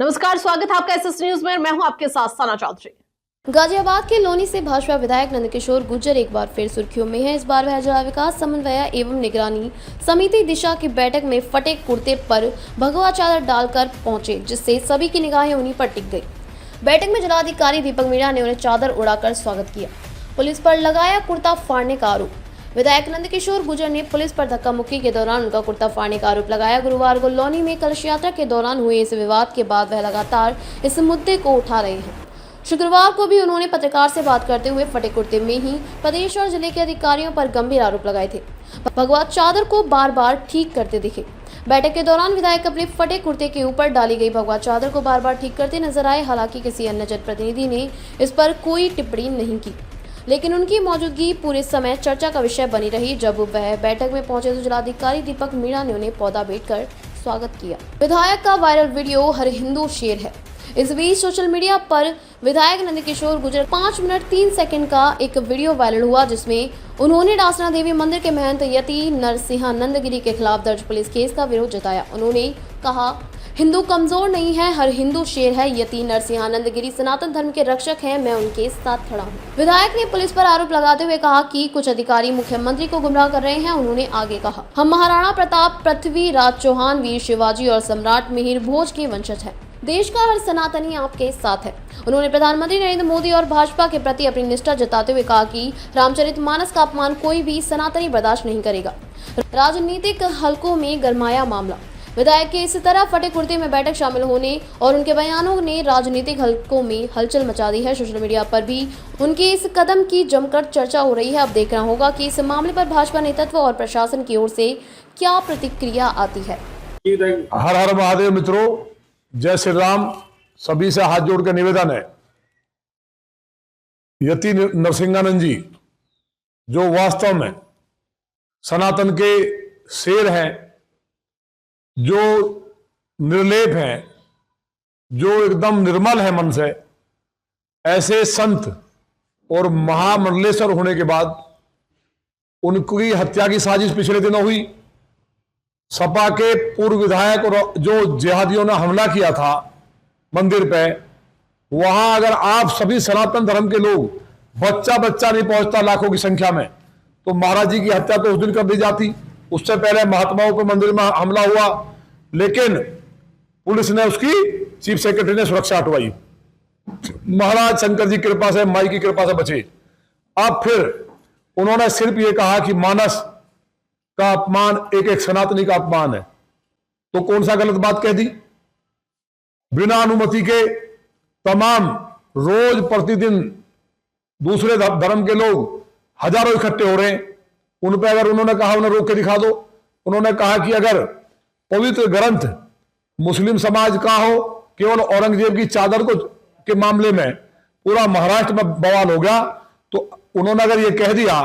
नमस्कार, स्वागत है आपका एसएस न्यूज में। मैं हूं आपके साथ सना चौधरी। गाजियाबाद के लोनी से भाजपा विधायक नंदकिशोर गुर्जर एक बार फिर सुर्खियों में है। इस बार वह जिला विकास समन्वय एवं निगरानी समिति दिशा की बैठक में फटे कुर्ते पर भगवा चादर डालकर पहुंचे, जिससे सभी की निगाहें उन्हीं पर टिक गई। बैठक में जिलाधिकारी दीपक मीणा ने उन्हें चादर उड़ाकर स्वागत किया। पुलिस पर लगाया कुर्ता फाड़ने का आरोप। विधायक नंदकिशोर गुर्जर ने पुलिस पर धक्का मुक्की के दौरान उनका कुर्ता फाड़ने का आरोप लगाया। गुरुवार को लौनी में कलश यात्रा के दौरान हुए इस विवाद के बाद वह लगातार इस मुद्दे को उठा रहे हैं। शुक्रवार को भी उन्होंने पत्रकार से बात करते हुए फटे कुर्ते में ही प्रदेश और जिले के अधिकारियों पर गंभीर आरोप लगाए थे। भगवा चादर को बार बार ठीक करते दिखे। बैठक के दौरान विधायक अपने फटे कुर्ते के ऊपर डाली गई भगवा चादर को बार बार ठीक करते नजर आए। हालांकि किसी अन्य जनप्रतिनिधि ने इस पर कोई टिप्पणी नहीं की, लेकिन उनकी मौजूदगी पूरे समय चर्चा का विषय बनी रही। जब वह बैठक में पहुंचे तो जिलाधिकारी दीपक मीणा ने उन्हें पौधा भेंट कर स्वागत किया। विधायक का वायरल वीडियो हर हिंदू शेर है। इस बीच सोशल मीडिया पर विधायक नंदकिशोर गुर्जर 5 मिनट 3 सेकंड का एक वीडियो वायरल हुआ, जिसमें उन्होंने डासना देवी मंदिर के महंत यति नरसिंहानंद गिरी के खिलाफ दर्ज पुलिस केस का विरोध जताया। उन्होंने कहा, हिंदू कमजोर नहीं है, हर हिंदू शेर है। यति नरसिंहानंद गिरी सनातन धर्म के रक्षक हैं, मैं उनके साथ खड़ा हूँ। विधायक ने पुलिस पर आरोप लगाते हुए कहा कि कुछ अधिकारी मुख्यमंत्री को गुमराह कर रहे हैं। उन्होंने आगे कहा, हम महाराणा प्रताप, पृथ्वीराज चौहान, वीर शिवाजी और सम्राट मिहिर भोज के वंशज हैं। देश का हर सनातनी आपके साथ है। उन्होंने प्रधानमंत्री नरेंद्र मोदी और भाजपा के प्रति अपनी निष्ठा जताते हुए कहा कि रामचरितमानस का अपमान कोई भी सनातनी बर्दाश्त नहीं करेगा। राजनीतिक हलकों में गरमाया मामला। विधायक के इस तरह फटे कुर्ते में बैठक शामिल होने और उनके बयानों ने राजनीतिक हलकों में हलचल मचा दी है। सोशल मीडिया पर भी उनके इस कदम की जमकर चर्चा हो रही है। अब देखना होगा कि इस मामले पर भाजपा नेतृत्व और प्रशासन की ओर से क्या प्रतिक्रिया आती है। हर हर महादेव मित्रों, जय श्री राम। सभी से हाथ जोड़ के निवेदन है, यति नरसिंहानंद जी जो वास्तव में सनातन के शेर हैं, जो निर्लेप हैं, जो एकदम निर्मल है मन से, ऐसे संत और महामंडलेश्वर होने के बाद उनकी हत्या की साजिश पिछले दिनों हुई। सपा के पूर्व विधायक और जो जिहादियों ने हमला किया था मंदिर पे, वहां अगर आप सभी सनातन धर्म के लोग, बच्चा बच्चा नहीं पहुंचता लाखों की संख्या में, तो महाराज जी की हत्या तो उस दिन कर दी जाती। उससे पहले महात्माओं के मंदिर में हमला हुआ, लेकिन पुलिस ने उसकी चीफ सेक्रेटरी ने सुरक्षा हटवाई। महाराज शंकर जी की कृपा से, माई की कृपा से बचे। अब फिर उन्होंने सिर्फ ये कहा कि मानस का अपमान एक एक सनातनी का अपमान है, तो कौन सा गलत बात कह दी। बिना अनुमति के तमाम रोज प्रतिदिन दूसरे धर्म के लोग हजारों इकट्ठे हो रहे हैं। उन पर अगर उन्होंने कहा उन्हें रोक के दिखा दो। उन्होंने कहा कि अगर पवित्र ग्रंथ मुस्लिम समाज का हो, केवल औरंगजेब की चादर को के मामले में पूरा महाराष्ट्र में बवाल हो गया, तो उन्होंने अगर यह कह दिया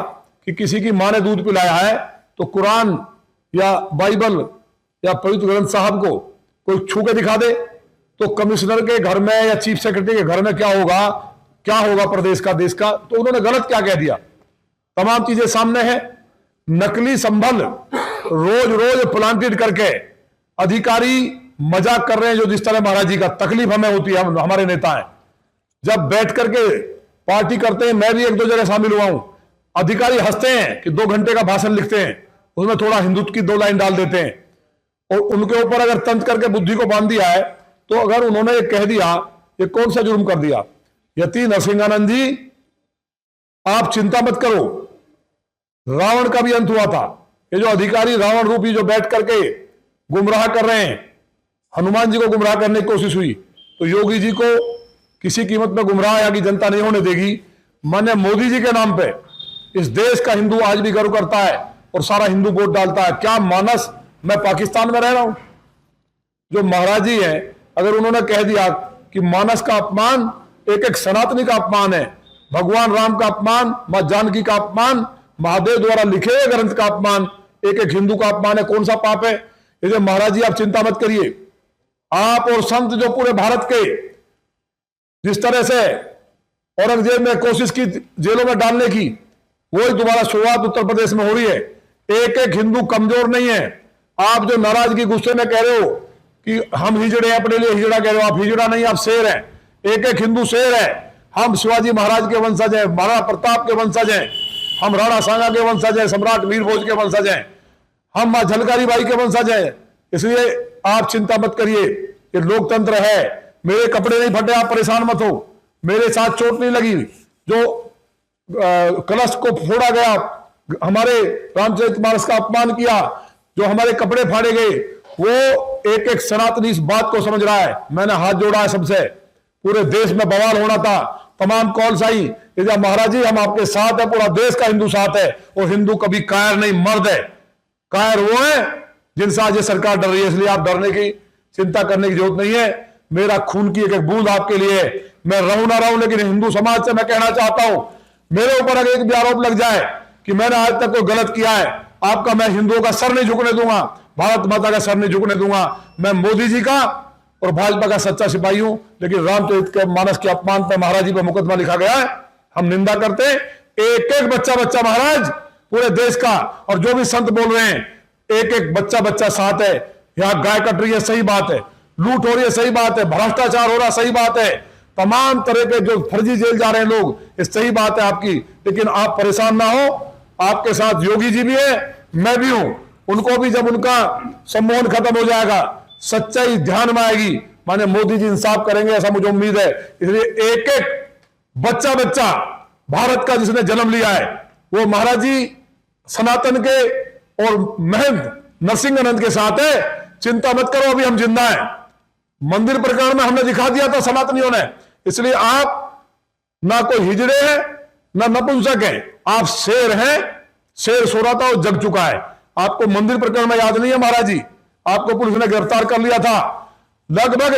कि किसी की मां ने दूध पिलाया है, तो कुरान या बाइबल या पवित्र ग्रंथ साहब को कोई छू के दिखा दे, तो कमिश्नर के घर में या चीफ सेक्रेटरी के घर में क्या होगा प्रदेश का, देश का। तो उन्होंने गलत क्या कह दिया। तमाम चीजें सामने हैं। नकली संबल रोज रोज प्लांटेड करके अधिकारी मजाक कर रहे हैं, जो जिस तरह महाराज जी का तकलीफ हमें होती है। हमारे नेता हैं, जब बैठ करके पार्टी करते हैं, मैं भी एक दो जगह शामिल हुआ हूं, अधिकारी हंसते हैं कि 2 घंटे का भाषण लिखते हैं, उसमें थोड़ा हिंदुत्व की 2 लाइन डाल देते हैं, और उनके ऊपर अगर तंज करके बुद्धि को बांध दिया है, तो अगर उन्होंने ये कह दिया, ये कौन सा जुर्म कर दिया। यति नरसिंहानंद जी, आप चिंता मत करो, रावण का भी अंत हुआ था। ये जो अधिकारी रावण रूपी जो बैठ करके गुमराह कर रहे हैं, हनुमान जी को गुमराह करने की कोशिश हुई, तो योगी जी को किसी कीमत में गुमराह यहाँ की जनता नहीं होने देगी। माननीय मोदी जी के नाम पे इस देश का हिंदू आज भी गर्व करता है और सारा हिंदू वोट डालता है। क्या मानस, मैं पाकिस्तान में रह रहा हूं। जो महाराज जी हैं, अगर उन्होंने कह दिया कि मानस का अपमान एक एक सनातनी का अपमान है, भगवान राम का अपमान, मां जानकी का अपमान, महादेव द्वारा लिखे हुए ग्रंथ का अपमान एक एक हिंदू का अपमान है, कौन सा पाप है। ये महाराज जी, आप चिंता मत करिए। आप और संत जो पूरे भारत के जिस तरह से औरंगजेब ने कोशिश की जेलों में डालने की, वही दोबारा शुरुआत उत्तर प्रदेश में हो रही है। एक एक हिंदू कमजोर नहीं है। आप जो नाराजगी गुस्से में कह रहे हो कि हम हिजड़े हैं, अपने लिए हिजड़ा कह रहे हो, आप हिजड़ा नहीं, आप शेर हैं। एक एक हिंदू शेर है। हम शिवाजी महाराज के वंशज हैं, महाराणा प्रताप के वंशज हैं, हम राणा सांगा के वंशज हैं, सम्राट वीर भोज के वंशज हैं, हम मां झलकारी बाई के वंशज हैं। इसलिए आप चिंता मत करिए, ये लोकतंत्र है। मेरे कपड़े नहीं फटे, आप परेशान मत हो। मेरे साथ चोट नहीं लगी। जो कलश को फोड़ा गया, हमारे रामचरितमानस का अपमान किया, जो हमारे कपड़े फाड़े गए, वो एक एक सनातनी इस बात को समझ रहा है। मैंने हाथ जोड़ा है सबसे, पूरे देश में बवाल होना था, तमाम कॉल्स आई, महाराज जी हम आपके साथ है, पूरा देश का हिंदू साथ है। और हिंदू कभी कायर नहीं, मर्द है। कायर वो है जिनसे आज ये सरकार डर रही है। इसलिए आप डरने की, चिंता करने की जरूरत नहीं है। मेरा खून की एक एक बूंद आपके लिए, मैं रहूं ना रहूं, लेकिन हिंदू समाज से मैं कहना चाहता हूं, मेरे ऊपर अगर एक भी आरोप लग जाए कि मैंने आज तक कोई गलत किया है, आपका मैं हिंदुओं का सर नहीं झुकने दूंगा, भारत माता का सर नहीं झुकने दूंगा। मैं मोदी जी का और भाजपा का सच्चा सिपाही हूं। लेकिन रामचरितमानस के अपमान पर महाराज जी पर मुकदमा लिखा गया है, हम निंदा करते हैं। एक एक बच्चा बच्चा महाराज पूरे देश का, और जो भी संत बोल रहे हैं, एक एक बच्चा बच्चा साथ है। यहां गाय कट रही है, सही बात है, लूट हो रही है, सही बात है, भ्रष्टाचार हो रहा, सही बात है, तमाम तरह के जो फर्जी जेल जा रहे हैं लोग, ये सही बात है आपकी। लेकिन आप परेशान ना हो, आपके साथ योगी जी भी है, मैं भी हूं। उनको भी जब उनका सम्मोहन खत्म हो जाएगा, सच्चाई ध्यान में आएगी, माने मोदी जी इंसाफ करेंगे, ऐसा मुझे उम्मीद है। इसलिए एक एक बच्चा बच्चा भारत का जिसने जन्म लिया है, वो महाराज जी सनातन के और महंत नरसिंहानंद के साथ है। चिंता मत करो, अभी हम जिंदा हैं। मंदिर प्रकरण में हमने दिखा दिया था सनातनियों ने। इसलिए आप ना कोई हिजड़े हैं, ना नपुंसक हैं, आप शेर हैं। शेर सो रहा था और जग चुका है। आपको मंदिर प्रकरण में याद नहीं है महाराज जी, आपको पुलिस ने गिरफ्तार कर लिया था। लगभग